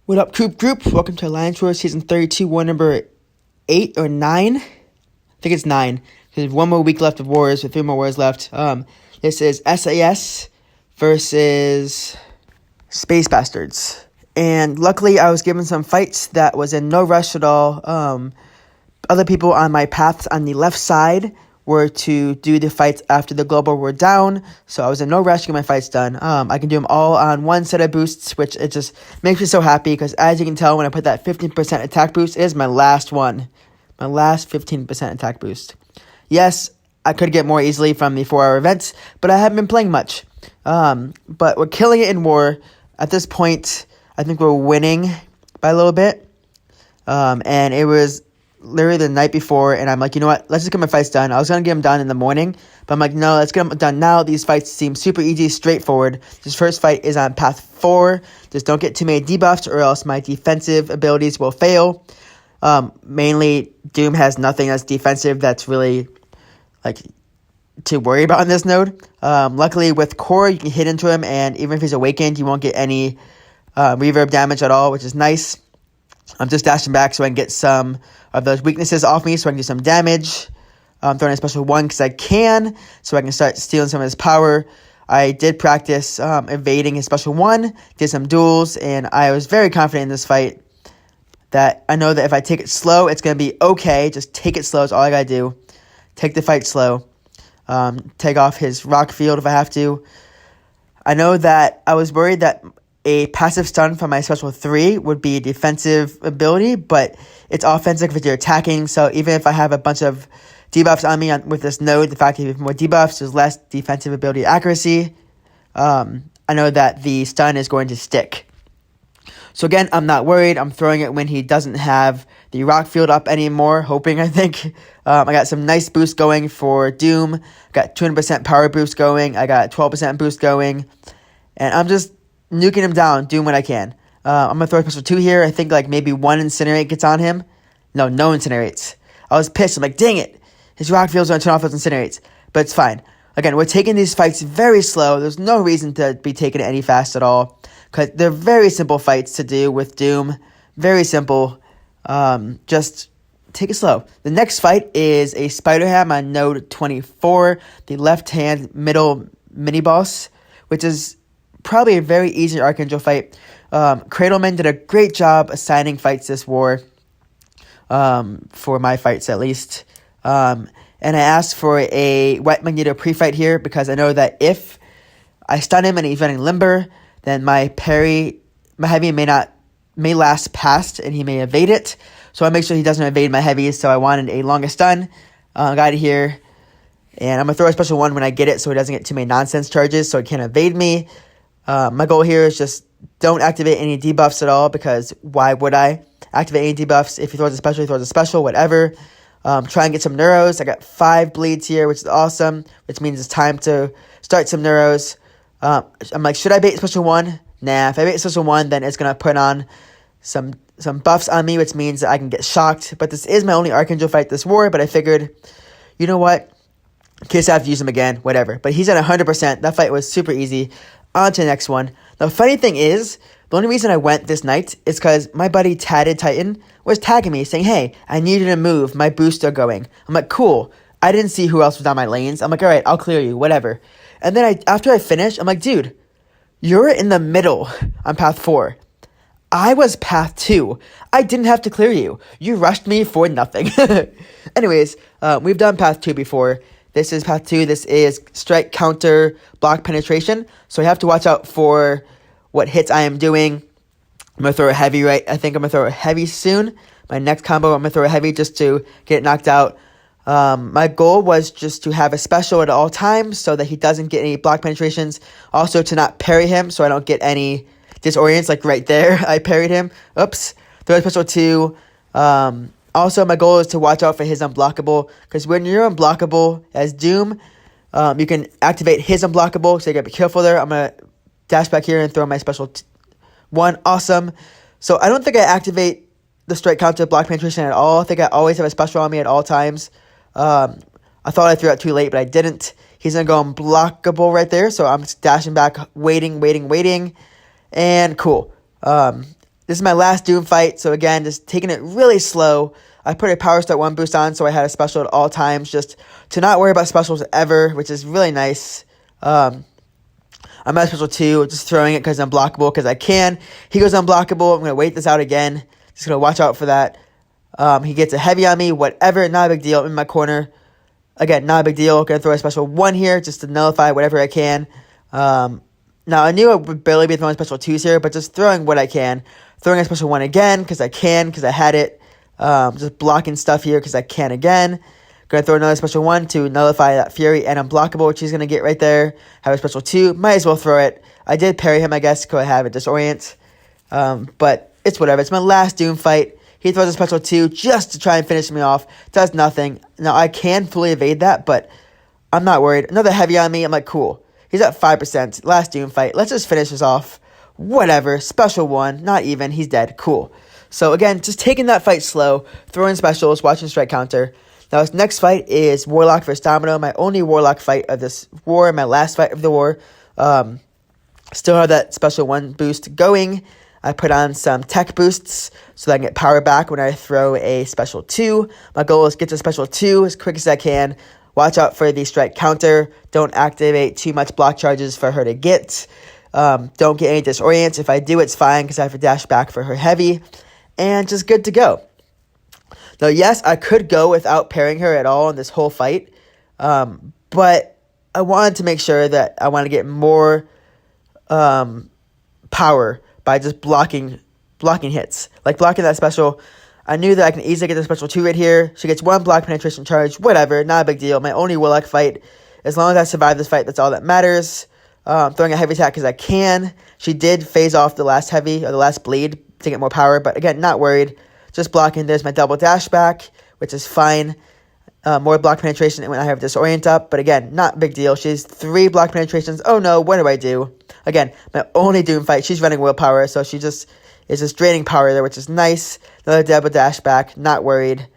What up, Group? Welcome to Alliance Wars Season 32, war number 8 or 9. I think it's 9. There's one more week left of wars, with 3 more wars left. This is SAS versus Space Bastards. And luckily, I was given some fights that was in no rush at all. Other people on my paths on the left side were to do the fights after the global were down, so I was in no rush to get my fights done. I can do them all on one set of boosts, which it just makes me so happy, because as you can tell, when I put that 15% attack boost, it is my last one. My last 15% attack boost. Yes, I could get more easily from the 4-hour events, but I haven't been playing much. But we're killing it in war. At this point, I think we're winning by a little bit. And it was literally the night before, and I'm like, you know what, let's just get my fights done. I was going to get them done in the morning, but I'm like, no, let's get them done now. These fights seem super easy, straightforward. This first fight is on path 4. Just don't get too many debuffs, or else my defensive abilities will fail. Mainly, Doom has nothing that's defensive that's really, like, to worry about in this node. Luckily, with Korg, you can hit into him, and even if he's awakened, you won't get any reverb damage at all, which is nice. I'm just dashing back so I can get some of those weaknesses off me, so I can do some damage. I'm throwing a special 1 because I can, so I can start stealing some of his power. I did practice evading his special 1, did some duels, and I was very confident in this fight that I know that if I take it slow, it's going to be okay. Just take it slow is all I got to do. Take the fight slow. Take off his rock field if I have to. I know that I was worried that a passive stun from my special 3 would be a defensive ability, but it's offensive because you're attacking, so even if I have a bunch of debuffs on me with this node, the fact that you have more debuffs, there's less defensive ability accuracy. I know that the stun is going to stick. So again, I'm not worried. I'm throwing it when he doesn't have the rock field up anymore, hoping, I think. I got some nice boost going for Doom. Got 200% power boost going. I got 12% boost going. And I'm just nuking him down, doing what I can. I'm going to throw a special 2 here. I think like maybe 1 Incinerate gets on him. No Incinerates. I was pissed. I'm like, dang it. His rock field's going to turn off those Incinerates. But it's fine. Again, we're taking these fights very slow. There's no reason to be taking it any fast at all, because they're very simple fights to do with Doom. Very simple. Just take it slow. The next fight is a spiderham on node 24, the left-hand middle mini-boss, which is probably a very easy Archangel fight. Cradleman did a great job assigning fights this war, for my fights at least. And I asked for a Wet Magneto pre-fight here, because I know that if I stun him and he's running Limber, then my heavy may last past, and he may evade it. So I make sure he doesn't evade my heavies, so I wanted a longer stun. Got it here. And I'm going to throw a special 1 when I get it, so he doesn't get too many nonsense charges, so he can't evade me. My goal here is just don't activate any debuffs at all, because why would I activate any debuffs? If he throws a special, whatever. Try and get some neuros. I got 5 bleeds here, which is awesome, which means it's time to start some neuros. I'm like, should I bait special 1? Nah, if I bait special 1, then it's going to put on some buffs on me, which means that I can get shocked. But this is my only Archangel fight this war, but I figured, you know what? In case I have to use him again, whatever. But he's at 100%. That fight was super easy. On to the next one. The funny thing is, the only reason I went this night is because my buddy Tatted Titan was tagging me saying, hey, I need you to move. My boosts are going. I'm like, cool. I didn't see who else was on my lanes. I'm like, all right, I'll clear you, whatever. And then after I finished, I'm like, dude, you're in the middle on path 4. I was path 2. I didn't have to clear you. You rushed me for nothing. Anyways, we've done path 2 before. This is path 2. This is strike, counter, block, penetration. So I have to watch out for what hits I am doing. I'm going to throw a heavy, right? I think I'm going to throw a heavy soon. My next combo, I'm going to throw a heavy just to get it knocked out. My goal was just to have a special at all times so that he doesn't get any block penetrations. Also to not parry him so I don't get any disorients, like right there. I parried him. Oops. Throw a special 2. Also, my goal is to watch out for his unblockable, because when you're unblockable as Doom, you can activate his unblockable, so you gotta be careful there. I'm gonna dash back here and throw my special 1. Awesome. So I don't think I activate the strike counter block penetration at all. I think I always have a special on me at all times. I thought I threw it too late, but I didn't. He's gonna go unblockable right there, so I'm just dashing back, waiting, and cool. This is my last Doom fight, so again, just taking it really slow. I put a Power Start 1 boost on, so I had a special at all times, just to not worry about specials ever, which is really nice. I'm at special 2, just throwing it because I'm blockable, because I can. He goes unblockable. I'm going to wait this out again. Just going to watch out for that. He gets a heavy on me, whatever, not a big deal. I'm in my corner. Again, not a big deal. Going to throw a special 1 here just to nullify whatever I can. Now, I knew I would barely be throwing special 2s here, but just throwing what I can. Throwing a special 1 again because I can, because I had it. Just blocking stuff here because I can again. Going to throw another special 1 to nullify that Fury and unblockable, which he's going to get right there. Have a special 2. Might as well throw it. I did parry him, I guess, because I have a disorient. But it's whatever. It's my last Doom fight. He throws a special 2 just to try and finish me off. Does nothing. Now, I can fully evade that, but I'm not worried. Another heavy on me. I'm like, cool. He's at 5%. Last Doom fight. Let's just finish this off. Whatever. Special 1. Not even. He's dead. Cool. So, again, just taking that fight slow. Throwing specials. Watching strike counter. Now, this next fight is Warlock versus Domino. My only Warlock fight of this war. My last fight of the war. Still have that special 1 boost going. I put on some tech boosts so that I can get power back when I throw a special 2. My goal is to get to special 2 as quick as I can. Watch out for the strike counter. Don't activate too much block charges for her to get. Don't get any disorients. If I do, it's fine because I have to dash back for her heavy. And just good to go. Now, yes, I could go without parrying her at all in this whole fight. But I wanted to make sure that I want to get more power by just blocking hits. Like blocking that special. I knew that I can easily get the special 2 right here. She gets 1 block penetration charge. Whatever. Not a big deal. My only Warlock fight. As long as I survive this fight, that's all that matters. Throwing a heavy attack because I can. She did phase off the last heavy, or the last bleed, to get more power. But again, not worried. Just blocking. There's my double dash back, which is fine. More block penetration when I have disorient up. But again, not big deal. She's 3 block penetrations. Oh no, what do I do? Again, my only Doom fight. She's running willpower, so she just is just draining power there, which is nice. Another double dash back. Not worried.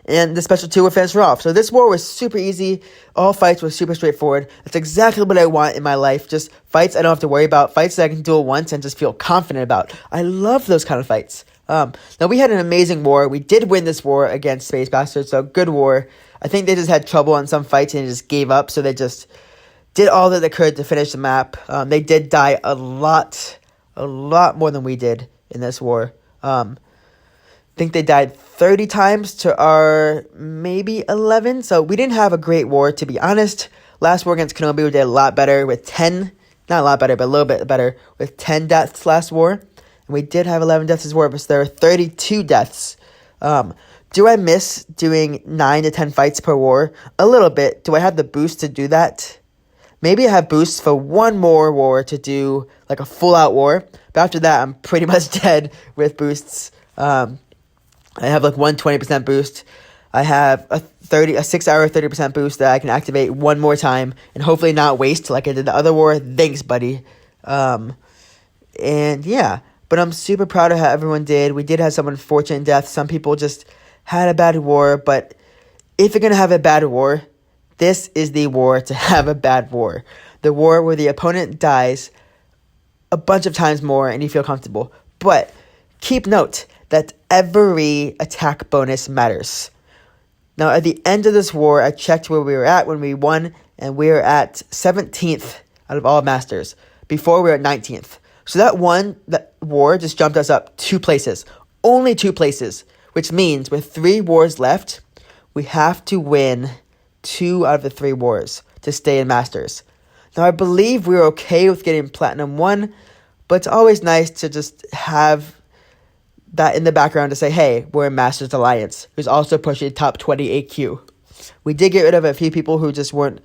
And the special 2 will finish her off. So this war was super easy. All fights were super straightforward. That's exactly what I want in my life. Just fights I don't have to worry about. Fights that I can duel once and just feel confident about. I love those kind of fights. Now, we had an amazing war. We did win this war against Space Bastards, so good war. I think they just had trouble on some fights and just gave up, so they just did all that they could to finish the map. They did die a lot more than we did in this war. I think they died 30 times to our maybe 11. So we didn't have a great war, to be honest. Last war against Kenobi, we did a lot better with 10. Not a lot better, but a little bit better with 10 deaths last war. And we did have 11 deaths this war, but there were 32 deaths. Do I miss doing 9 to 10 fights per war? A little bit. Do I have the boost to do that? Maybe I have boosts for one more war to do like a full-out war. But after that, I'm pretty much dead with boosts. I have like 120% boost. I have a 6-hour 30% boost that I can activate one more time and hopefully not waste like I did the other war. Thanks, buddy. And yeah, but I'm super proud of how everyone did. We did have some unfortunate deaths. Some people just had a bad war, but if you're going to have a bad war, this is the war to have a bad war. The war where the opponent dies a bunch of times more and you feel comfortable. But keep note that every attack bonus matters. Now, at the end of this war, I checked where we were at when we won, and we were at 17th out of all masters. Before, we were at 19th. So that war just jumped us up 2 places. Only 2 places, which means with 3 wars left, we have to win 2 out of the 3 wars to stay in masters. Now, I believe we were okay with getting Platinum 1, but it's always nice to just have that in the background to say, hey, we're in Masters Alliance, who's also pushing top 20 AQ. We did get rid of a few people who just weren't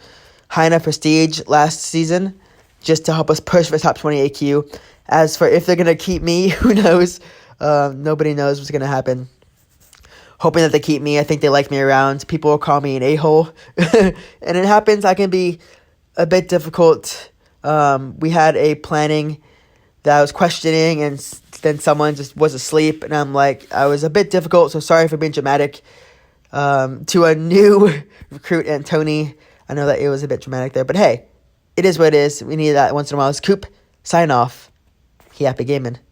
high enough prestige last season, just to help us push for top 20 AQ. As for if they're going to keep me, who knows? Nobody knows what's going to happen. Hoping that they keep me. I think they like me around. People will call me an a-hole. And it happens. I can be a bit difficult. We had a planning that I was questioning, and then someone just was asleep, and I'm like, I was a bit difficult, so sorry for being dramatic. To a new recruit, and Tony, I know that it was a bit dramatic there, but hey, it is what it is. We need that once in a while. Scoop, sign off. Happy gaming.